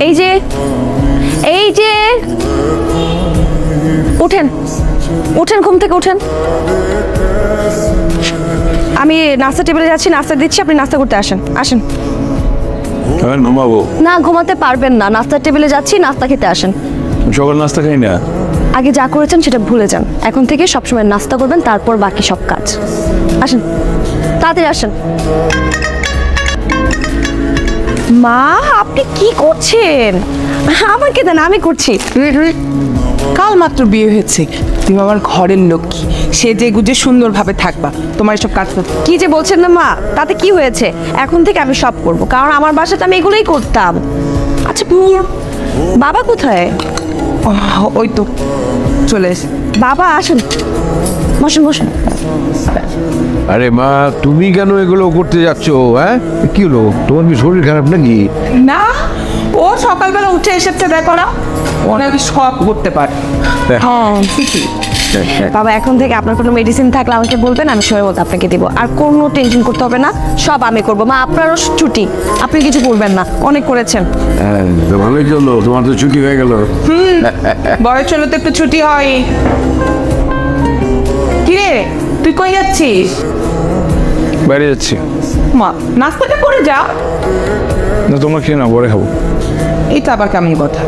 এই যে এই যে উঠেন উঠেন, ঘুম থেকে উঠেন। আমি নাস্তা টেবিলে যাচ্ছি, নাস্তা দিচ্ছি, আপনি নাস্তা করতে আসেন। আসেন। ঘুমাবো? না, ঘুমাতে পারবেন না, নাস্তার টেবিলে যাচ্ছি, নাস্তা খেতে আসেন। সকাল নাস্তা খাই না। আগে যা করেছেন সেটা ভুলে যান, এখন থেকে সবসময় নাস্তা করবেন, তারপর বাকি সব কাজ। আসেন, তাড়াতাড়ি আসেন। মা, আপনি কি করছেন? আমাকে দেন, আমি করছি। কাল মাত্র বিয়ে হয়েছে, তুমি আমার ঘরের লক্ষ্মী, সেজে গুজে সুন্দরভাবে থাকবা, তোমার এসব কাজ করতে। কি যে বলছেন না মা, তাতে কি হয়েছে? এখন থেকে আমি সব করব, কারণ আমার বাসাতে আমি এগুলোই করতাম। আচ্ছা, বাবা কোথায়? ওই তো চলে এসে। বাবা আসেন, বসেন বসেন। আরে মা, তুমি কেন এগুলো করতে যাচ্ছ? হ্যাঁ, কি হলো? তোমার কি শরীর খারাপ নাকি? না, ও সকালবেলা উঠে এসেছে, দেখো না, ও নাকি সব করতে পারে। হ্যাঁ বাবা, এখন থেকে আপনার কোনো মেডিসিন থাকলে আমাকে বলবেন, আমি সময় মতো আপনাকে দিব। আর কোনো টেনশন করতে হবে না, সব আমি করবো। মা, আপনারও ছুটি, আপনি কিছু করবেন না, অনেক করেছেন। হ্যাঁ, তো ভালোই চললো, তোমার তো ছুটি হয়ে গেল। বয়স হলো তো একটু ছুটি হয়। কিরে, তুই কই যাচ্ছিস? বাইরে যাচ্ছি। মা, নাস্তাটা করে যা। না, তোমরা খেয়ে না, পরে খাবো। এটা আবার কেমন কথা?